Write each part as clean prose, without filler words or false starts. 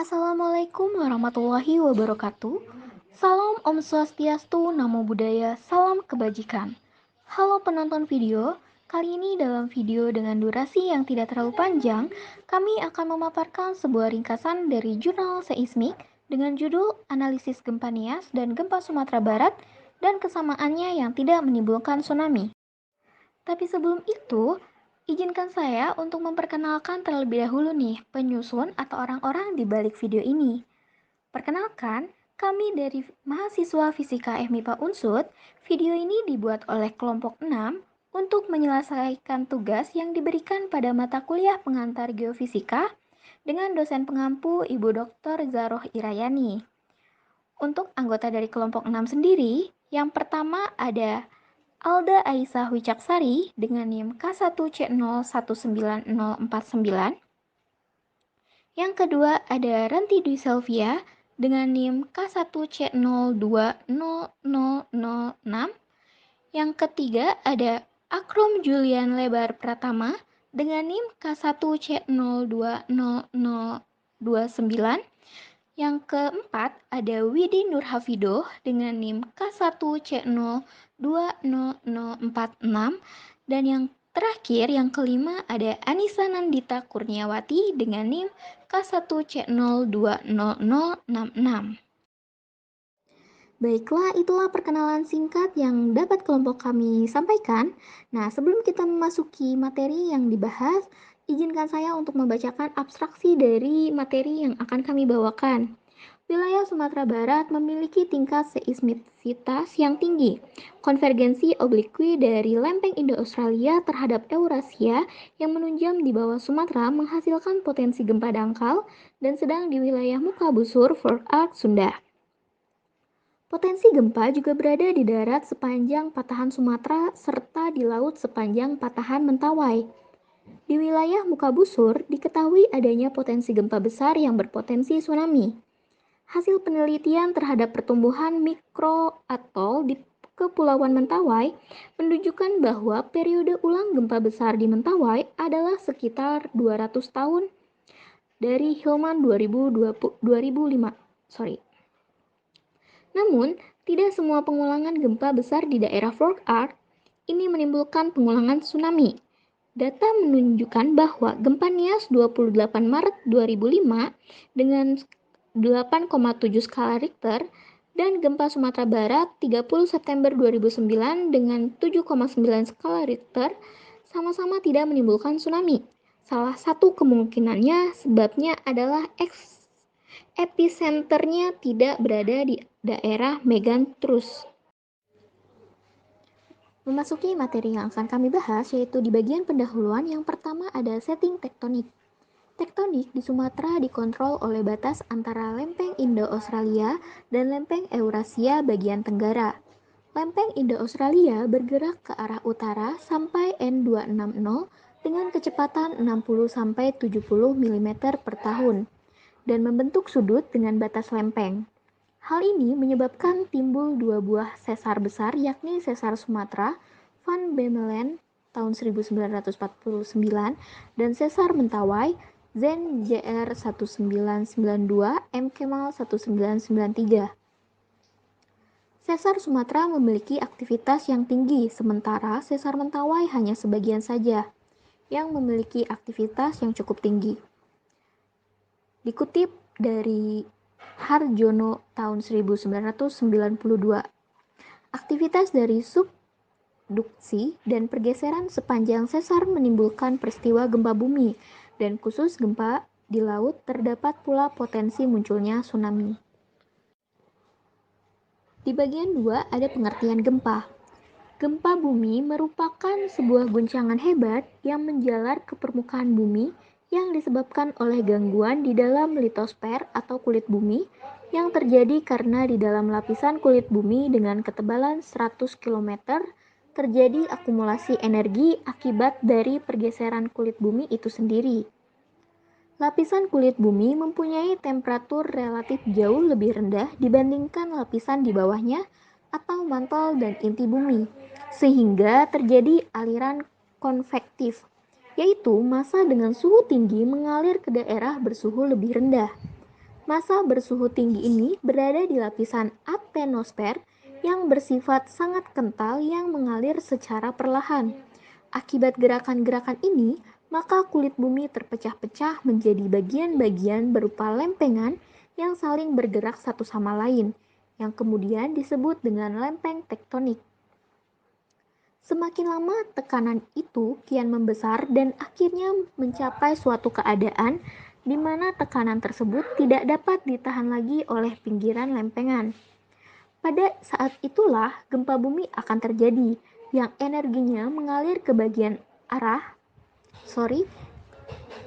Assalamualaikum warahmatullahi wabarakatuh. Salam Om Swastiastu, Namo Buddhaya, salam kebajikan. Halo penonton video, kali ini dalam video dengan durasi yang tidak terlalu panjang, kami akan memaparkan sebuah ringkasan dari jurnal seismik dengan judul Analisis Gempa Nias dan Gempa Sumatera Barat dan kesamaannya yang tidak menimbulkan tsunami. Tapi sebelum itu, izinkan saya untuk memperkenalkan terlebih dahulu nih penyusun atau orang-orang di balik video ini. Perkenalkan, kami dari mahasiswa Fisika FMIPA Unsud. Video ini dibuat oleh kelompok 6 untuk menyelesaikan tugas yang diberikan pada mata kuliah pengantar geofisika dengan dosen pengampu Ibu Dr. Zaroh Irayani. Untuk anggota dari kelompok 6 sendiri, yang pertama ada Alda Aisyah Wicaksari dengan NIM K1C019049. Yang kedua ada Ranti Dwi Selvia dengan NIM K1C020006. Yang ketiga ada Akrom Julian Lebar Pratama dengan NIM K1C020029. Yang keempat ada Widi Nurhafidoh dengan NIM K1C020046. Dan yang terakhir, yang kelima ada Anissa Nandita Kurniawati dengan NIM K1C020066. Baiklah, itulah perkenalan singkat yang dapat kelompok kami sampaikan. Nah, sebelum kita memasuki materi yang dibahas, izinkan saya untuk membacakan abstraksi dari materi yang akan kami bawakan. Wilayah Sumatera Barat memiliki tingkat seismisitas yang tinggi. Konvergensi oblikui dari lempeng Indo-Australia terhadap Eurasia yang menunjam di bawah Sumatera menghasilkan potensi gempa dangkal dan sedang di wilayah muka busur Fork Arc Sunda. Potensi gempa juga berada di darat sepanjang patahan Sumatera serta di laut sepanjang patahan Mentawai. Di wilayah muka busur diketahui adanya potensi gempa besar yang berpotensi tsunami. Hasil penelitian terhadap pertumbuhan mikroatol di Kepulauan Mentawai menunjukkan bahwa periode ulang gempa besar di Mentawai adalah sekitar 200 tahun dari Hillman 2005. Namun, tidak semua pengulangan gempa besar di daerah Fork Arc ini menimbulkan pengulangan tsunami. Data menunjukkan bahwa gempa Nias 28 Maret 2005 dengan 8,7 skala Richter dan gempa Sumatera Barat 30 September 2009 dengan 7,9 skala Richter sama-sama tidak menimbulkan tsunami. Salah satu kemungkinannya sebabnya adalah episenternya tidak berada di daerah Megantrus. Memasuki materi yang akan kami bahas, yaitu di bagian pendahuluan. Yang pertama ada setting tektonik. Tektonik di Sumatera dikontrol oleh batas antara lempeng Indo-Australia dan lempeng Eurasia bagian tenggara. Lempeng Indo-Australia bergerak ke arah utara sampai N260 dengan kecepatan 60-70 mm per tahun dan membentuk sudut dengan batas lempeng. Hal ini menyebabkan timbul dua buah sesar besar, yakni sesar Sumatera Van Bemmelen tahun 1949 dan sesar Mentawai Zen JR 1992 M Kemal 1993. Sesar Sumatera memiliki aktivitas yang tinggi, sementara sesar Mentawai hanya sebagian saja yang memiliki aktivitas yang cukup tinggi. Dikutip dari Harjono tahun 1992, aktivitas dari subduksi dan pergeseran sepanjang sesar menimbulkan peristiwa gempa bumi, dan khusus gempa di laut terdapat pula potensi munculnya tsunami. Di bagian 2 ada pengertian gempa. Gempa bumi merupakan sebuah guncangan hebat yang menjalar ke permukaan bumi yang disebabkan oleh gangguan di dalam litosfer atau kulit bumi yang terjadi karena di dalam lapisan kulit bumi dengan ketebalan 100 km terjadi akumulasi energi akibat dari pergeseran kulit bumi itu sendiri. Lapisan kulit bumi mempunyai temperatur relatif jauh lebih rendah dibandingkan lapisan di bawahnya atau mantel dan inti bumi, sehingga terjadi aliran konvektif, yaitu massa dengan suhu tinggi mengalir ke daerah bersuhu lebih rendah. Massa bersuhu tinggi ini berada di lapisan asthenosfer yang bersifat sangat kental yang mengalir secara perlahan. Akibat gerakan-gerakan ini, maka kulit bumi terpecah-pecah menjadi bagian-bagian berupa lempengan yang saling bergerak satu sama lain, yang kemudian disebut dengan lempeng tektonik. Semakin lama tekanan itu kian membesar dan akhirnya mencapai suatu keadaan di mana tekanan tersebut tidak dapat ditahan lagi oleh pinggiran lempengan. Pada saat itulah gempa bumi akan terjadi, yang energinya mengalir ke bagian arah,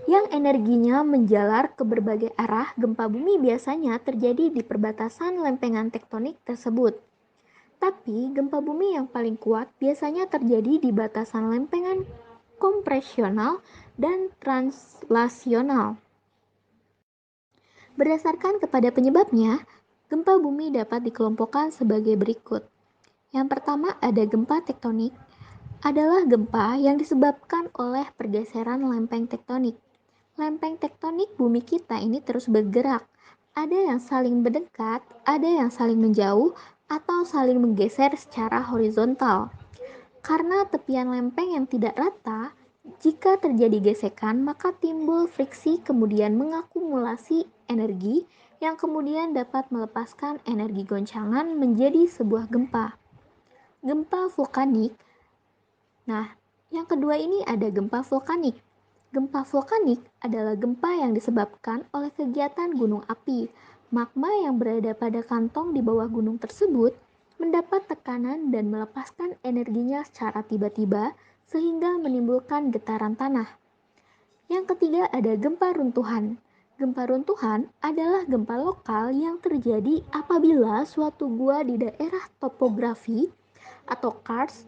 yang energinya menjalar ke berbagai arah. Gempa bumi biasanya terjadi di perbatasan lempengan tektonik tersebut. Tapi gempa bumi yang paling kuat biasanya terjadi di batasan lempengan kompresional dan translasional. Berdasarkan kepada penyebabnya, gempa bumi dapat dikelompokkan sebagai berikut. Yang pertama ada gempa tektonik, adalah gempa yang disebabkan oleh pergeseran lempeng tektonik. Lempeng tektonik bumi kita ini terus bergerak. Ada yang saling mendekat, ada yang saling menjauh, atau saling menggeser secara horizontal. Karena tepian lempeng yang tidak rata, jika terjadi gesekan maka timbul friksi kemudian mengakumulasi energi yang kemudian dapat melepaskan energi goncangan menjadi sebuah gempa. Gempa vulkanik. Nah, yang kedua ini ada gempa vulkanik. Gempa vulkanik adalah gempa yang disebabkan oleh kegiatan gunung api. Magma yang berada pada kantong di bawah gunung tersebut mendapat tekanan dan melepaskan energinya secara tiba-tiba sehingga menimbulkan getaran tanah. Yang ketiga ada gempa runtuhan. Gempa runtuhan adalah gempa lokal yang terjadi apabila suatu gua di daerah topografi atau karst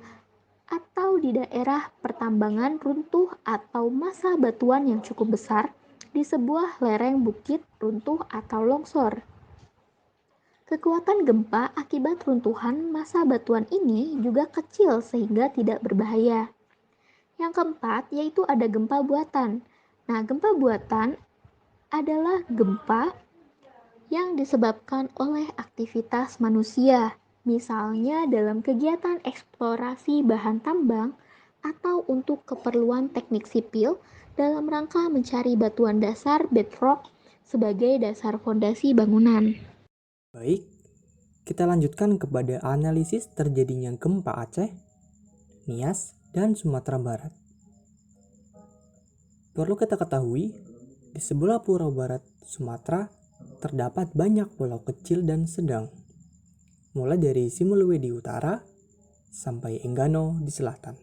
atau di daerah pertambangan runtuh atau massa batuan yang cukup besar di sebuah lereng bukit runtuh atau longsor. Kekuatan gempa akibat runtuhan massa batuan ini juga kecil sehingga tidak berbahaya. Yang keempat yaitu ada gempa buatan. Nah, gempa buatan adalah gempa yang disebabkan oleh aktivitas manusia, misalnya dalam kegiatan eksplorasi bahan tambang atau untuk keperluan teknik sipil dalam rangka mencari batuan dasar bedrock sebagai dasar fondasi bangunan. Baik, kita lanjutkan kepada analisis terjadinya gempa Aceh, Nias, dan Sumatera Barat. Perlu kita ketahui, di sebelah pulau barat Sumatera terdapat banyak pulau kecil dan sedang, mulai dari Simulue di utara sampai Enggano di selatan.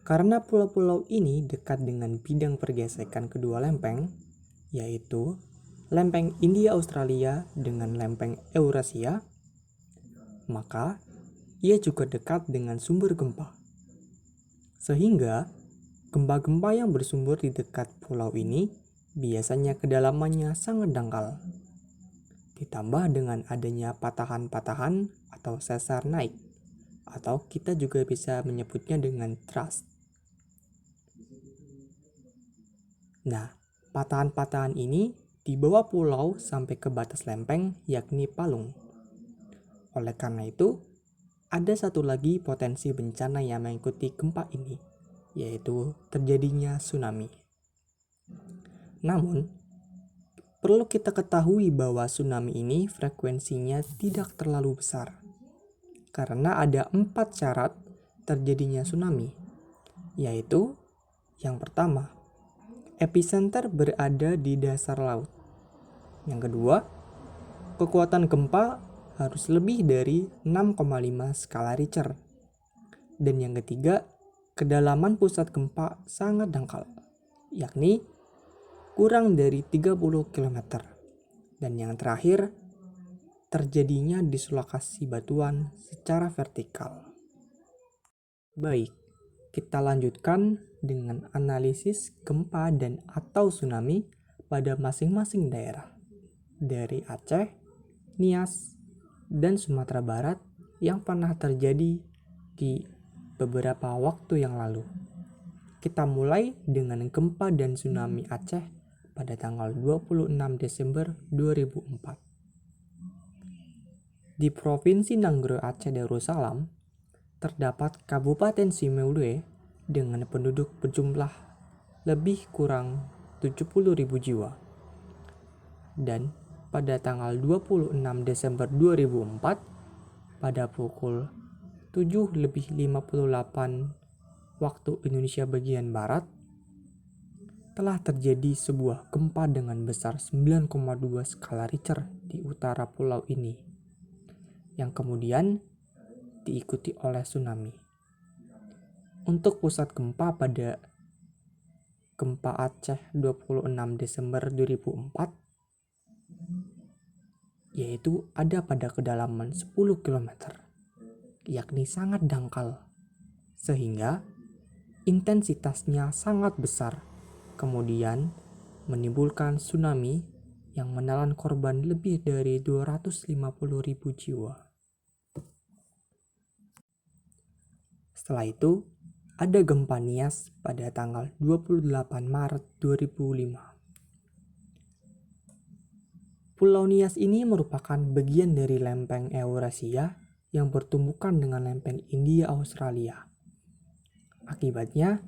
Karena pulau-pulau ini dekat dengan bidang pergesekan kedua lempeng, yaitu lempeng India Australia dengan lempeng Eurasia, maka ia juga dekat dengan sumber gempa. Sehingga gempa-gempa yang bersumber di dekat pulau ini biasanya kedalamannya sangat dangkal. Ditambah dengan adanya patahan-patahan atau sesar naik, atau kita juga bisa menyebutnya dengan thrust. Nah, patahan-patahan ini dibawa pulau sampai ke batas lempeng yakni palung. Oleh karena itu, ada satu lagi potensi bencana yang mengikuti gempa ini, yaitu terjadinya tsunami. Namun, perlu kita ketahui bahwa tsunami ini frekuensinya tidak terlalu besar, karena ada 4 syarat terjadinya tsunami, yaitu yang pertama, epicenter berada di dasar laut. Yang kedua, kekuatan gempa harus lebih dari 6,5 skala Richter. Dan yang ketiga, kedalaman pusat gempa sangat dangkal, yakni kurang dari 30 km. Dan yang terakhir, terjadinya dislokasi batuan secara vertikal. Baik, kita lanjutkan dengan analisis gempa dan atau tsunami pada masing-masing daerah. Dari Aceh, Nias, dan Sumatera Barat yang pernah terjadi di beberapa waktu yang lalu. Kita mulai dengan gempa dan tsunami Aceh pada tanggal 26 Desember 2004. Di Provinsi Nanggro Aceh Darussalam, terdapat Kabupaten Simeulue dengan penduduk berjumlah lebih kurang 70.000 jiwa. Dan pada tanggal 26 Desember 2004, pada pukul 7:58 waktu Indonesia bagian Barat, telah terjadi sebuah gempa dengan besar 9,2 skala Richter di utara pulau ini, yang kemudian diikuti oleh tsunami. Untuk pusat gempa pada gempa Aceh 26 Desember 2004, yaitu ada pada kedalaman 10 km, yakni sangat dangkal, sehingga intensitasnya sangat besar, kemudian menimbulkan tsunami yang menelan korban lebih dari 250.000 jiwa. Setelah itu, ada gempa Nias pada tanggal 28 Maret 2005. Pulau Nias ini merupakan bagian dari lempeng Eurasia yang bertumbukan dengan lempeng India Australia. Akibatnya,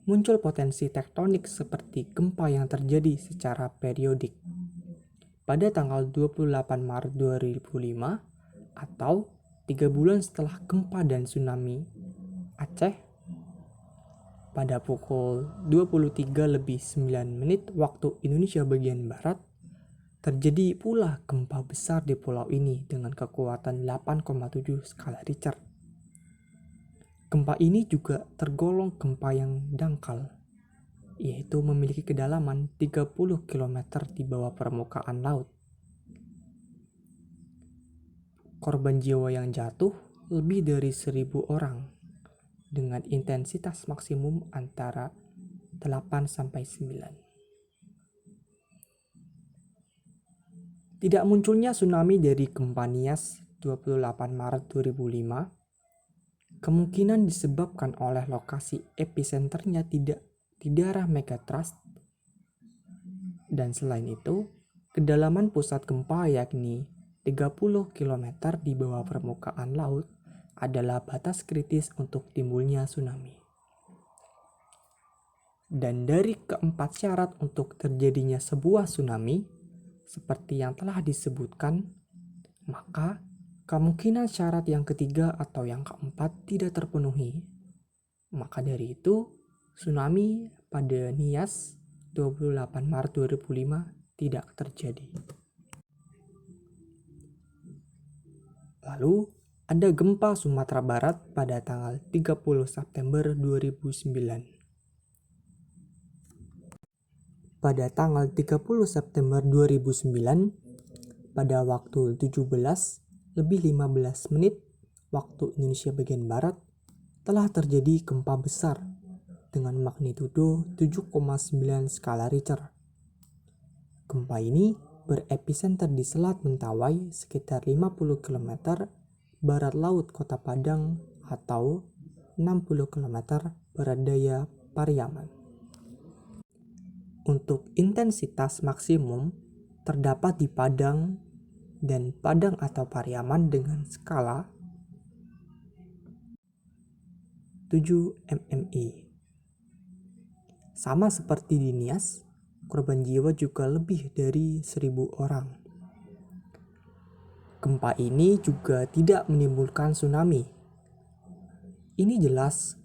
muncul potensi tektonik seperti gempa yang terjadi secara periodik. Pada tanggal 28 Maret 2005 atau 3 bulan setelah gempa dan tsunami Aceh, pada pukul 23:09 waktu Indonesia bagian Barat, terjadi pula gempa besar di pulau ini dengan kekuatan 8,7 skala Richter. Gempa ini juga tergolong gempa yang dangkal, yaitu memiliki kedalaman 30 km di bawah permukaan laut. Korban jiwa yang jatuh lebih dari 1.000 orang dengan intensitas maksimum antara 8-9. Tidak munculnya tsunami dari gempa Nias 28 Maret 2005 kemungkinan disebabkan oleh lokasi episenternya tidak di daerah megatrust, dan selain itu, kedalaman pusat gempa yakni 30 km di bawah permukaan laut adalah batas kritis untuk timbulnya tsunami. Dan dari keempat syarat untuk terjadinya sebuah tsunami, seperti yang telah disebutkan, maka kemungkinan syarat yang ketiga atau yang keempat tidak terpenuhi. Maka dari itu, tsunami pada Nias 28 Maret 2005 tidak terjadi. Lalu, ada gempa Sumatera Barat pada tanggal 30 September 2009. Pada tanggal 30 September 2009, pada waktu 17:15 waktu Indonesia bagian Barat, telah terjadi gempa besar dengan magnitudo 7,9 skala Richter. Gempa ini berepisenter di Selat Mentawai sekitar 50 km barat laut Kota Padang atau 60 km barat daya Pariaman. Untuk intensitas maksimum terdapat di Padang dan Padang atau Pariaman dengan skala 7 mmi. Sama seperti di Nias, korban jiwa juga lebih dari 1.000 orang. Gempa ini juga tidak menimbulkan tsunami. Ini jelas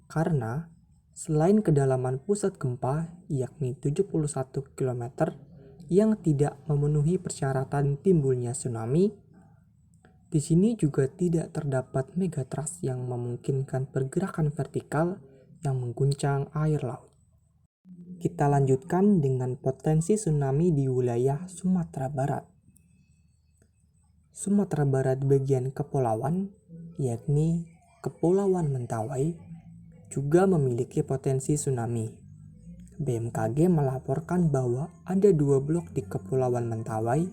karena selain kedalaman pusat gempa yakni 71 km yang tidak memenuhi persyaratan timbulnya tsunami, di sini juga tidak terdapat megatrust yang memungkinkan pergerakan vertikal yang mengguncang air laut. Kita lanjutkan dengan potensi tsunami di wilayah Sumatera Barat. Sumatera Barat bagian kepulauan, yakni Kepulauan Mentawai, juga memiliki potensi tsunami. BMKG melaporkan bahwa ada 2 blok di Kepulauan Mentawai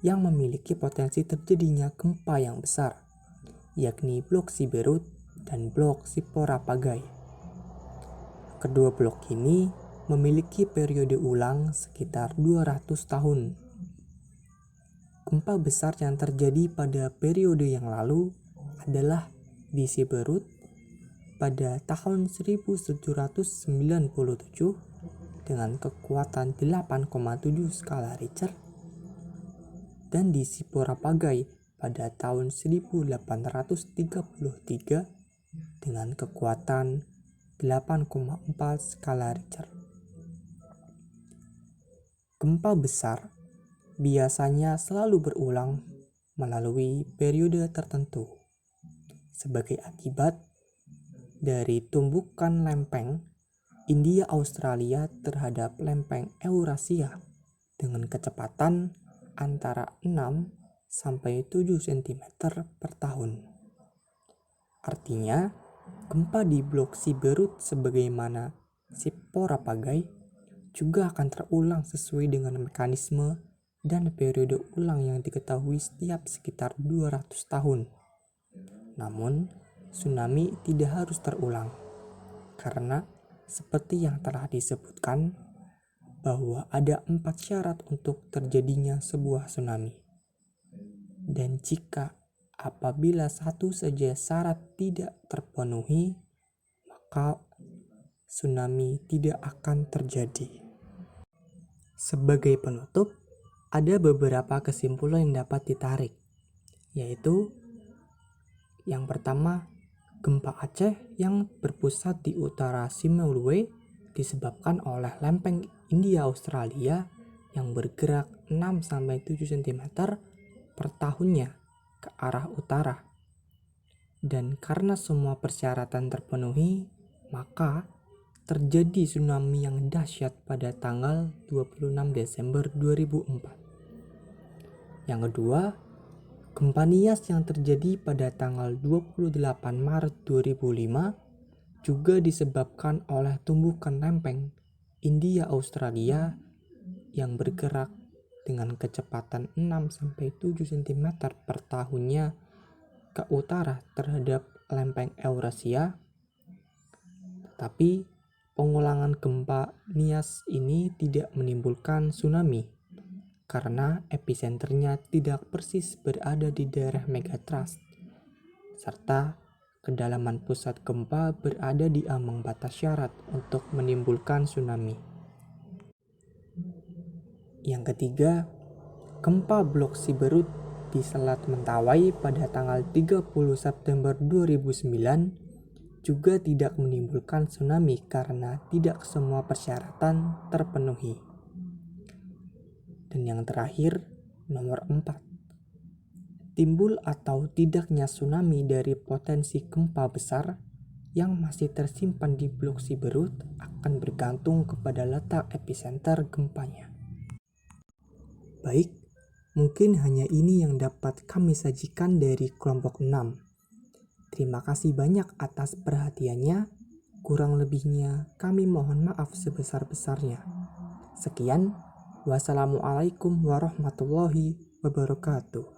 yang memiliki potensi terjadinya gempa yang besar, yakni Blok Siberut dan Blok Sipora Pagai. Kedua blok ini memiliki periode ulang sekitar 200 tahun. Gempa besar yang terjadi pada periode yang lalu adalah di Siberut pada tahun 1797 dengan kekuatan 8,7 skala Richter dan di Sipora-Pagai pada tahun 1833 dengan kekuatan 8,4 skala Richter. Gempa besar biasanya selalu berulang melalui periode tertentu sebagai akibat dari tumbukan lempeng India Australia terhadap lempeng Eurasia dengan kecepatan antara 6 sampai 7 cm per tahun. Artinya, gempa di blok Siberut sebagaimana Sipora-Pagai juga akan terulang sesuai dengan mekanisme dan periode ulang yang diketahui setiap sekitar 200 tahun. Namun, tsunami tidak harus terulang, karena seperti yang telah disebutkan, bahwa ada 4 syarat untuk terjadinya sebuah tsunami. Dan jika apabila satu saja syarat tidak terpenuhi, maka tsunami tidak akan terjadi. Sebagai penutup, ada beberapa kesimpulan yang dapat ditarik, yaitu yang pertama, gempa Aceh yang berpusat di utara Simeulue disebabkan oleh lempeng India Australia yang bergerak 6-7 cm per tahunnya ke arah utara. Dan karena semua persyaratan terpenuhi, maka terjadi tsunami yang dahsyat pada tanggal 26 Desember 2004. Yang kedua, gempa Nias yang terjadi pada tanggal 28 Maret 2005 juga disebabkan oleh tumbukan lempeng India Australia yang bergerak dengan kecepatan 6-7 cm per tahunnya ke utara terhadap lempeng Eurasia. Tapi pengulangan gempa Nias ini tidak menimbulkan tsunami karena episenternya tidak persis berada di daerah megatrust, serta kedalaman pusat gempa berada di ambang batas syarat untuk menimbulkan tsunami. Yang ketiga, gempa blok Siberut di Selat Mentawai pada tanggal 30 September 2009 juga tidak menimbulkan tsunami karena tidak semua persyaratan terpenuhi. Dan yang terakhir, nomor 4. Timbul atau tidaknya tsunami dari potensi gempa besar yang masih tersimpan di blok Siberut akan bergantung kepada letak epicenter gempanya. Baik, mungkin hanya ini yang dapat kami sajikan dari kelompok 6. Terima kasih banyak atas perhatiannya. Kurang lebihnya kami mohon maaf sebesar-besarnya. Sekian. Wassalamualaikum warahmatullahi wabarakatuh.